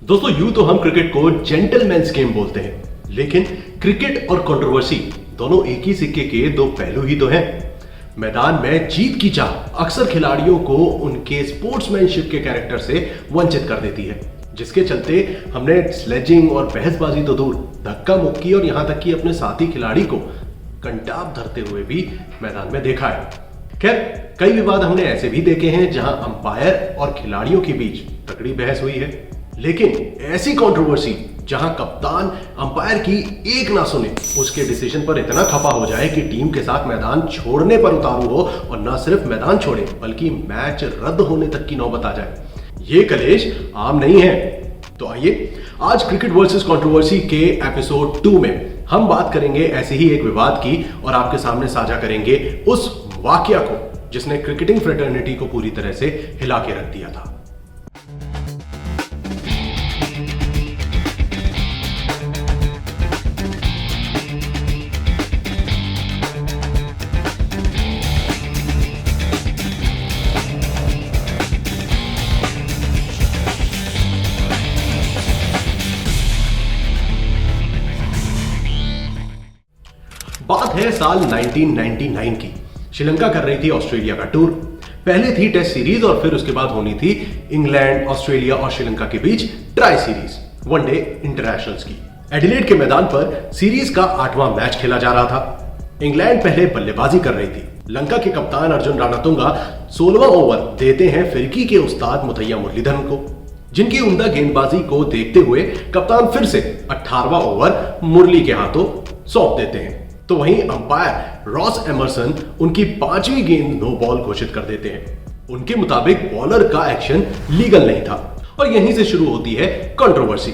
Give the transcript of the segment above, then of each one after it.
दोस्तों यूं तो हम क्रिकेट को जेंटलमैन्स गेम बोलते हैं, लेकिन क्रिकेट और कंट्रोवर्सी दोनों एक ही सिक्के के दो पहलू ही तो हैं। मैदान में जीत की चाह अक्सर खिलाड़ियों को उनके स्पोर्ट्समैनशिप के कैरेक्टर से वंचित कर देती है, जिसके चलते हमने स्लेजिंग और बहसबाजी तो दूर, धक्का मुक्की और यहां तक कि अपने साथी खिलाड़ी को कंटाप धरते हुए भी मैदान में देखा है। खैर, कई विवाद हमने ऐसे भी देखे हैं जहां अंपायर और खिलाड़ियों के बीच तगड़ी बहस हुई है, लेकिन ऐसी कंट्रोवर्सी जहां कप्तान अंपायर की एक ना सुने, उसके डिसीजन पर इतना खफा हो जाए कि टीम के साथ मैदान छोड़ने पर उतारू हो और ना सिर्फ मैदान छोड़े बल्कि मैच रद्द होने तक की नौबत आ जाए, ये कलेश आम नहीं है। तो आइए आज क्रिकेट वर्सेस कंट्रोवर्सी के एपिसोड 2 में हम बात करेंगे ऐसे ही एक विवाद की और आपके सामने साझा करेंगे उस वाकया को जिसने क्रिकेटिंग फ्रेटर्निटी को पूरी तरह से हिला के रख दिया था। बात है साल 1999 की। श्रीलंका कर रही थी ऑस्ट्रेलिया का टूर। पहले थी टेस्ट सीरीज और फिर उसके बाद होनी थी इंग्लैंड, ऑस्ट्रेलिया और श्रीलंका के बीच ट्राई सीरीज, वनडे इंटरनेशनल्स की। एडिलेड के मैदान पर सीरीज का 8वां मैच खेला जा रहा था। इंग्लैंड पहले बल्लेबाजी कर रही थी। लंका के कप्तान अर्जुन रणतुंगा 16वां ओवर देते हैं फिरकी के उस्ताद मुथैया मुरलीधरन को, जिनकी उम्दा गेंदबाजी को देखते हुए कप्तान फिर से 18वां ओवर मुरली के हाथों सौंप देते हैं। तो वहीं अंपायर रॉस एमरसन उनकी 5वीं गेंद नो बॉल घोषित कर देते हैं। उनके मुताबिक बॉलर का एक्शन लीगल नहीं था और यहीं से शुरू होती है कंट्रोवर्सी।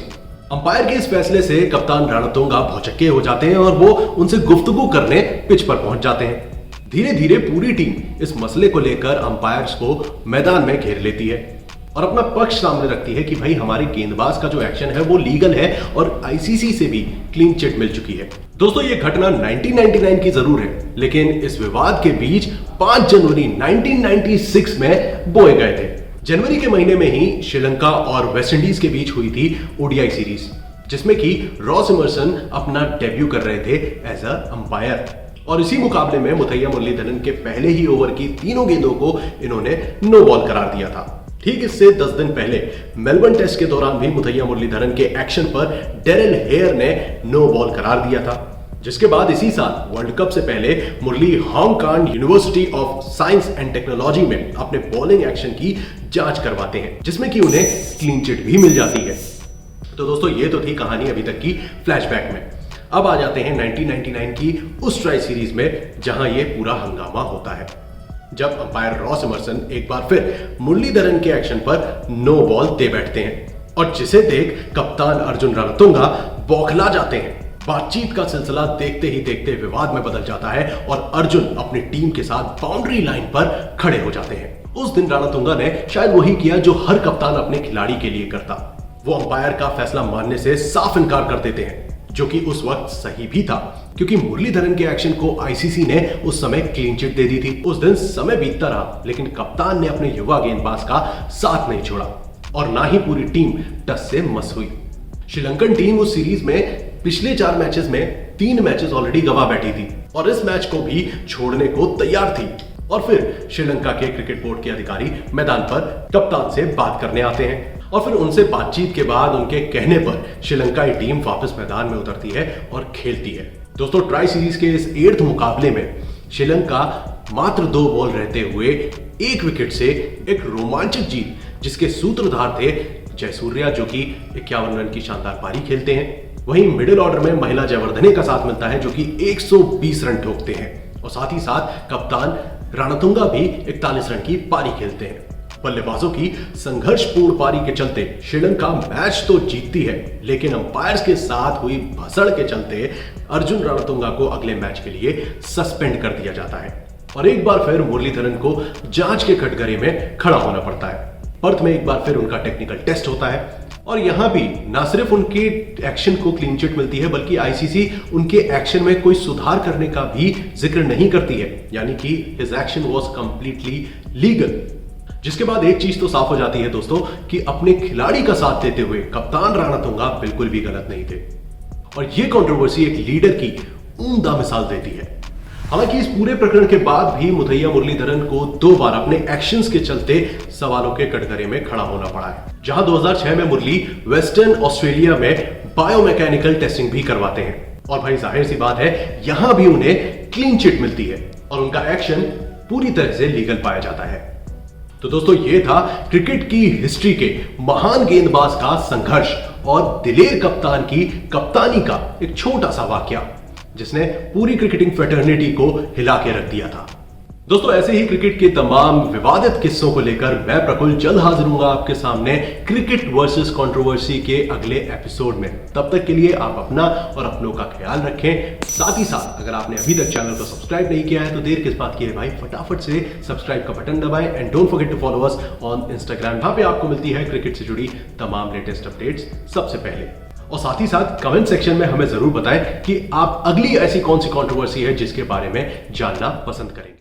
अंपायर के इस फैसले से कप्तान रणतुंगा भौचक्के हो जाते हैं और वो उनसे गुफ्तगू करने पिच पर पहुंच जाते हैं। धीरे धीरे पूरी टीम इस मसले को लेकर अंपायर्स को मैदान में घेर लेती है और अपना पक्ष सामने रखती है कि भाई हमारे गेंदबाज का जो एक्शन है वो लीगल है और आईसीसी से भी क्लीन चिट मिल चुकी है। दोस्तों ये घटना 1999 की जरूर है, लेकिन इस विवाद के बीज 5 जनवरी 1996 में बोए गए थे। जनवरी के महीने में ही श्रीलंका और वेस्टइंडीज के बीच हुई थी ओडीआई सीरीज, जिसमें कि रॉस एमरसन अपना डेब्यू कर रहे थे एज अ अंपायर। और इसी मुकाबले में मुथैया मुरलीधरन के पहले ही ओवर की तीनों गेंदों को इन्होंने नो बॉल करार दिया था। ठीक इससे 10 दिन पहले मेलबर्न टेस्ट के दौरान भी मुथैया मुरलीधरन के एक्शन पर डेरिल हेयर ने नो बॉल करार दिया था, जिसके बाद इसी साल वर्ल्ड कप से पहले Murali Hong Kong university of science and technology में अपने बॉलिंग एक्शन की जांच करवाते हैं, जिसमें कि उन्हें क्लीन चिट भी मिल जाती है। तो दोस्तों ये तो थी कहानी अभी तक की फ्लैशबैक में। अब आ जाते हैं 1999 की उस ट्राई सीरीज में जहां ये पूरा हंगामा होता है, जब अंपायर रॉस एमरसन एक बार फिर मुरलीधरन के एक्शन पर नो बॉल दे बैठते हैं और जिसे देख कप्तान अर्जुन रणतुंगा बौखला जाते हैं। बातचीत का सिलसिला देखते ही देखते विवाद में बदल जाता है और अर्जुन अपनी टीम के साथ बाउंड्री लाइन पर खड़े हो जाते हैं। उस दिन रणतुंगा ने शायद वही किया जो हर कप्तान अपने खिलाड़ी के लिए करता। वो अंपायर का फैसला मानने से साफ इनकार कर देते हैं, जो कि उस वक्त सही भी था, क्योंकि मुरलीधरन के एक्शन को आईसीसी ने उस समय क्लीन चिट दे दी थी। उस दिन समय बीतता रहा, लेकिन कप्तान ने अपने युवा गेंदबाज का साथ नहीं छोड़ा और ना ही पूरी टीम टस से मस हुई। श्रीलंकन टीम उस सीरीज में पिछले 4 मैचेस में 3 मैचेस ऑलरेडी गवा बैठी थी और इस मैच को भी छोड़ने को तैयार थी। और फिर श्रीलंका के क्रिकेट बोर्ड के अधिकारी मैदान पर कप्तान से बात करने आते हैं और फिर उनसे बातचीत के बाद उनके कहने पर श्रीलंकाई टीम वापस मैदान में उतरती है और खेलती है। दोस्तों ट्राई सीरीज के इस 8th मुकाबले में श्रीलंका मात्र 2 बॉल रहते हुए 1 विकेट से एक रोमांचक जीत, जिसके सूत्रधार थे जयसूर्या, जो कि 51 रन की शानदार पारी खेलते हैं। वहीं मिडिल ऑर्डर में महिला जयवर्धने का साथ मिलता है, जो कि 120 रन ठोकते हैं और साथ ही साथ कप्तान रणतुंगा भी 41 रन की पारी खेलते हैं। बल्लेबाजों की संघर्षपूर्ण पारी के चलते श्रीलंका मैच तो जीतती है, लेकिन अंपायर्स के साथ हुई भसड़ के चलते अर्जुन रणतुंगा को अगले मैच के लिए सस्पेंड कर दिया जाता है और एक बार फिर मुरलीधरन को जांच के कटघरे में खड़ा होना पड़ता है। पर्थ में एक बार फिर उनका टेक्निकल टेस्ट होता है और यहां भी ना सिर्फ उनके एक्शन को क्लीन चिट मिलती है, बल्कि आईसीसी उनके एक्शन में कोई सुधार करने का भी जिक्र नहीं करती है, यानी कि his action was completely legal. जिसके बाद एक चीज तो साफ हो जाती है दोस्तों कि अपने खिलाड़ी का साथ देते हुए कप्तान राणा तुंगा बिल्कुल भी गलत नहीं थे। और यह कंट्रोवर्सी एक लीडर की उम्दा मिसाल देती है। हालांकि इस पूरे प्रकरण के बाद भी मुथैया मुरलीधरन को 2 बार अपने एक्शंस के चलते सवालों के कटघरे में खड़ा होना पड़ा है। जहां 2006 में मुरली वेस्टर्न ऑस्ट्रेलिया में बायोमैकेनिकल टेस्टिंग भी करवाते हैं और भाई जाहिर सी बात है यहां भी उन्हें क्लीन चिट मिलती है और उनका एक्शन पूरी तरह से लीगल पाया जाता है। तो दोस्तों ये था क्रिकेट की हिस्ट्री के महान गेंदबाज का संघर्ष और दिलेर कप्तान की कप्तानी का एक छोटा सा वाकया जिसने पूरी क्रिकेटिंग फ्रेटर्निटी को हिला के रख दिया था। दोस्तों ऐसे ही क्रिकेट के तमाम विवादित किस्सों को लेकर मैं प्रकुल जल्द हाजिर हूंगा आपके सामने क्रिकेट वर्सेस कंट्रोवर्सी के अगले एपिसोड में। तब तक के लिए आप अपना और अपनों का ख्याल रखें। साथ ही साथ अगर आपने अभी तक चैनल को सब्सक्राइब नहीं किया है तो देर किस बात की है भाई, फटाफट से सब्सक्राइब का बटन दबाएं and don't forget to follow us on Instagram. वहां पे आपको मिलती है क्रिकेट से जुड़ी तमाम लेटेस्ट अपडेट्स सबसे पहले। और साथ ही साथ कमेंट सेक्शन में हमें जरूर बताएं कि आप अगली ऐसी कौन सी कंट्रोवर्सी है जिसके बारे में जानना पसंद करेंगे।